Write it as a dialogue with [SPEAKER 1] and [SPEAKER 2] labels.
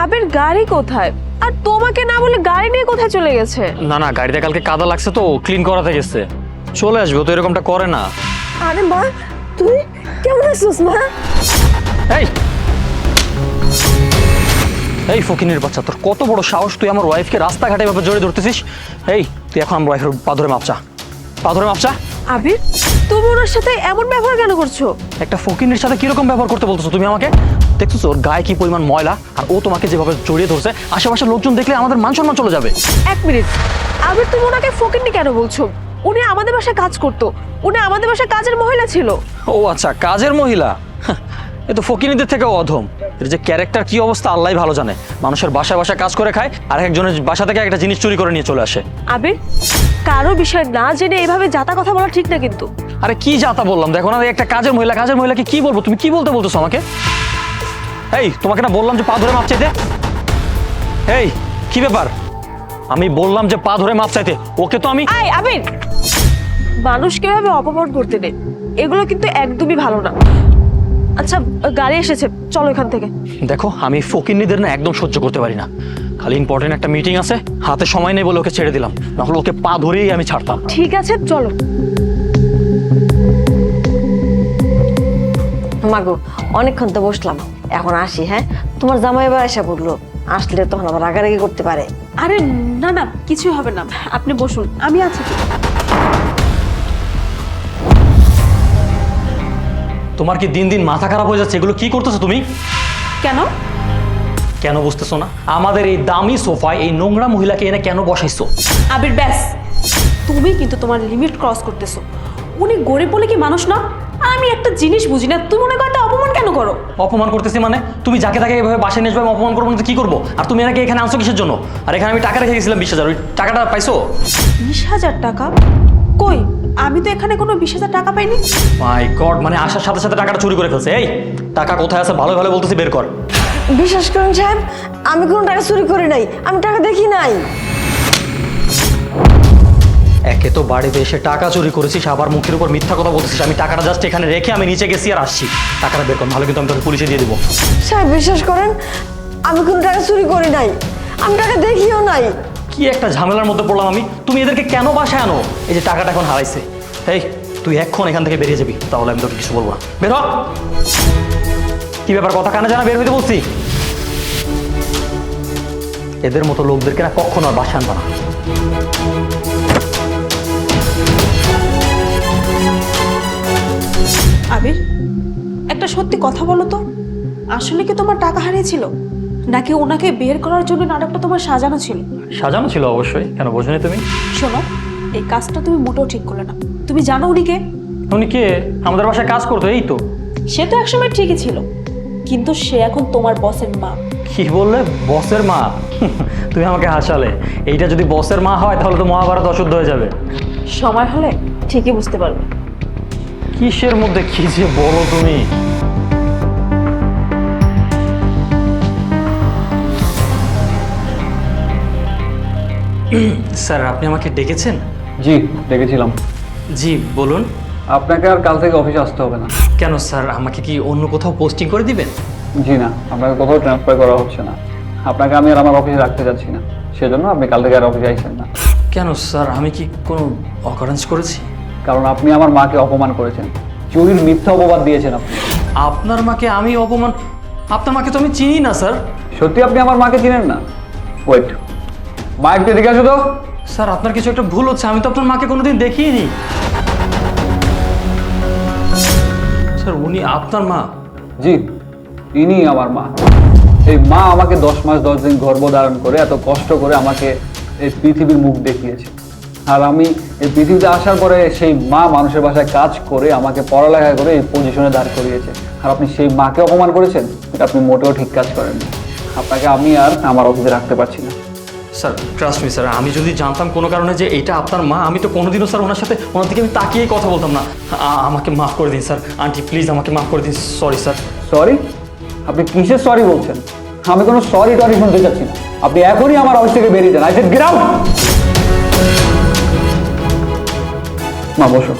[SPEAKER 1] আবির গাড়ি কোথায়? আর তোমাকে না বলে গাড়ি নিয়ে কোথায় চলে গেছে?
[SPEAKER 2] না না, গাড়িতে কালকে কাদা লাগছে তো ক্লিন করাতে গেছে। চলে আসবে, ও তো এরকমটা করে না।
[SPEAKER 1] আরে মা, তুই কেমন আছিস মা?
[SPEAKER 2] এই এই ফকিনের বাচ্চা, তোর কত বড় সাহস, তুই আমার ওয়াইফকে রাস্তাঘাটে এভাবে জড়িয়ে ধরতেছিস? এই তুই এখন আমার ওয়াইফের পা ধরে মাপচা, পা ধরে মাপচা।
[SPEAKER 1] আবির, তুমি ওনার সাথে এমন ব্যবহার কেন করছো?
[SPEAKER 2] একটা ফকিনের সাথে কিরকম ব্যবহার করতে বলতেছো তুমি আমাকে? দেখতেছো ওর গায়ে কি পরিমাণ ময়লা, আর ও তোমাকে যেভাবে জড়িয়ে ধরছে, আশেপাশের লোকজন দেখলে আমাদের মান সম্মান চলে যাবে।
[SPEAKER 1] এক মিনিট, আবির তুমি ওনাকে ফকিন্নি কেন বলছো? উনি আমাদের বাসায় কাজ করতো, উনি আমাদের বাসায় কাজের মহিলা ছিল।
[SPEAKER 2] ও আচ্ছা, কাজের মহিলা। এ তো ফকিনীদের থেকেও অধম। এর যে ক্যারেক্টার কি অবস্থা আল্লাহই ভালো জানে। মানুষের বাসায় বাসায় কাজ করে খায়, আর একজনের বাসা থেকে একটা জিনিস চুরি করে নিয়ে চলে আসে।
[SPEAKER 1] আবির, কারো বিষয় না জেনে এভাবে যাতা কথা বলা ঠিক না কিন্তু।
[SPEAKER 2] আরে কি যাতা বললাম, দেখো না একটা কাজের মহিলা, কাজের মহিলাকে কি বলবো? তুমি কি বলতেছো আমাকে? এই তোমাকে না বললাম যে পা ধরে মাপ চাইতে? এই কি ব্যাপার? আমি বললাম যে পা ধরে মাপ চাইতে, ওকে তো আমি।
[SPEAKER 1] আই আবির, মানুষকে এভাবে অপমান করতে নেই, এগুলো কিন্তু একদমই ভালো না। আচ্ছা, গাড়ি এসেছে, চলো এখান থেকে।
[SPEAKER 2] দেখো, আমি ফকিন্নিদের না একদম সহ্য করতে পারি না। খালি ইম্পর্টেন্ট একটা মিটিং আছে, হাতে সময় নেই বলে ওকে ছেড়ে দিলাম, নাহলে ওকে পা ধরেই আমি ছাড়তাম।
[SPEAKER 1] ঠিক আছে, চলো।
[SPEAKER 3] মাগো, অনেকক্ষণ তো বসলাম, এখন আসি। হ্যাঁ, তোমার জামাই এবার এসে পড়লো, আসলে তখন আবার রাগারাগি করতে পারে।
[SPEAKER 1] আরে না না, কিছুই হবে না, আপনি বসুন, আমি আছি তো।
[SPEAKER 2] তোমার কি দিন দিন মাথা খারাপ হয়ে যাচ্ছে? এগুলো কি করতেছো তুমি?
[SPEAKER 1] কেন?
[SPEAKER 2] কেন বুঝতেছো না? আমাদের এই দামি সোফায় এই নোংরা মহিলাকে এনে কেন বসাইছো?
[SPEAKER 4] আবির ব্যাস, তুমি কিন্তু তোমার লিমিট ক্রস করতেছো। উনি গরিব বলে কি মানুষ না? আমি একটা জিনিস বুঝি না, তুমি মনে করতে অপমান কেন করো?
[SPEAKER 2] অপমান করতেছি মানে? তুমি যাকে তাকে এভাবে বাসায় নিয়ে যাবে, আমি অপমান করবো না তো কি করবো? আর তুমি এনাকে এখানে আনছো কিসের জন্য? আর এখানে আমি টাকা রেখে গেছিলাম 20,000, ওই টাকাটা পাইছো?
[SPEAKER 4] 20,000 টাকা? কই, আমি তো এখানে কোনো 20,000 টাকা পাইনি।
[SPEAKER 2] মাই গড, মানে আসার সাথে সাথে টাকাটা চুরি করে ফেলছে। এই টাকা কোথায় আছে ভালো ভালো বলতেছি, বের কর।
[SPEAKER 3] বিশ্বাস করুন সাহেব, আমি কোনো টাকা চুরি করি নাই, আমি টাকা দেখি নাই।
[SPEAKER 2] একে তো বাড়িতে এসে টাকা চুরি করেছিস, আবার মুখের উপর মিথ্যা কথা বলতেছিস। আমি টাকাটা জাস্ট এখানে রেখে আমি নিচে গেছি আর আসছি। টাকাটা বের কর, ভালো কিন্তু আমি তোকে পুলিশে দিয়ে দেবো।
[SPEAKER 3] সাহেব বিশ্বাস করেন, আমি কোনো টাকা চুরি করি নাই, আমি টাকা দেখিও নাই।
[SPEAKER 2] কি একটা ঝামেলার মধ্যে পড়লাম আমি। তুমি এদেরকে কেন বাসায় আনো? এই যে টাকাটা এখন হারাইছে। এই তুই এখন এখান থেকে বেরিয়ে যাবি, তাহলে আমি তোকে কিছু বলবো না। বের হ। কি ব্যাপার, কথা কানে জানা, বের হইতে বলছি। এদের মতো লোকদেরকে না কখনো আর বাসায় আনবা না।
[SPEAKER 4] আবির, একটা সত্যি কথা বলো তো, আসলে কি তোমার টাকা হারিয়েছিল, নাকি ওনাকে বের করার জন্য নাটকটা তোমার সাজানো ছিল?
[SPEAKER 2] সাজানো ছিল অবশ্যই, কেন বোঝনি তুমি?
[SPEAKER 4] শোনো, এই কাজটা তুমি মোটেও ঠিক করলে না। তুমি জানো উনি কে?
[SPEAKER 2] উনি কে? আমাদের বাসায় কাজ করতো, এই তো।
[SPEAKER 4] সে তো একসময় ঠিকই ছিল, কিন্তু সে এখন তোমার বসের মা।
[SPEAKER 2] কি বললে? বসের মা? তুমি আমাকে হাসালে। এইটা যদি বসের মা হয় তাহলে তো মহাভারত অশুদ্ধ হয়ে যাবে।
[SPEAKER 4] সময় হলে ঠিকই বুঝতে পারবে।
[SPEAKER 2] কিসের মধ্যে কি যে বলো তুমি? স্যার, আপনি আমাকে ডেকেছেন?
[SPEAKER 5] জি, ডেকেছিলাম।
[SPEAKER 2] জি বলুন।
[SPEAKER 5] আপনাকে আর কাল থেকে অফিসে আসতে হবে না।
[SPEAKER 2] কেন স্যার, আমাকে কি অন্য কোথাও পোস্টিং করে দিবেন?
[SPEAKER 5] জি না, আপনাকে কোথাও ট্রান্সফার করা হচ্ছে না। আপনাকে আমি আর আমার অফিসে রাখতে যাচ্ছি না, সেজন্য আপনি কাল থেকে আর অফিসে আসছেন না।
[SPEAKER 2] কেন স্যার, আমি কি কোনো অকারেন্স করেছি?
[SPEAKER 5] কারণ আপনি আমার মাকে অপমান করেছেন, চুরির মিথ্যা অপবাদ দিয়েছেন আপনি।
[SPEAKER 2] আপনার মাকে আমি অপমান? আপনার মাকে তো আমি চিনি না স্যার।
[SPEAKER 5] সত্যি আপনি আমার মাকে চিনেন না? ওয়েট, মা একটু এদিকে আসো তো।
[SPEAKER 2] স্যার, আপনার কিছু একটা ভুল হচ্ছে, আমি তো আপনার মাকে কোনোদিন দেখিনি। স্যার, উনি আপনার মা?
[SPEAKER 5] জি, ইনি আমার মা। এই মা আমাকে 10 মাস 10 দিন গর্ভধারণ করে এত কষ্ট করে আমাকে এই পৃথিবীর মুখ দেখিয়েছে। আর আমি এই পৃথিবীতে আসার পরে সেই মা মানুষের বাসায় কাজ করে আমাকে পড়ালেখা করে এই পজিশনে দাঁড় করিয়েছে। আর আপনি সেই মাকে অপমান করেছেন, এটা আপনি মোটেও ঠিক কাজ করেননি। আপনাকে আমি আর আমার অফিসে রাখতে পারছি না।
[SPEAKER 2] স্যার ট্রাস্ট মি স্যার, আমি যদি জানতাম কোনো কারণে যে এটা আপনার মা, আমি তো কোনোদিনও স্যার ওনার সাথে, ওনার দিকে আমি তাকিয়েই কথা বলতাম না। আমাকে মাফ করে দিন স্যার। আন্টি প্লিজ আমাকে মাফ করে দিন। Sorry sir.
[SPEAKER 5] সরি? আপনি কিসের সরি বলছেন? আমি কোনো সরি টরি শুনতে চাচ্ছি না। আপনি এখনই আমার অফিস থেকে বেরিয়ে যান। I said get out. মা বসো।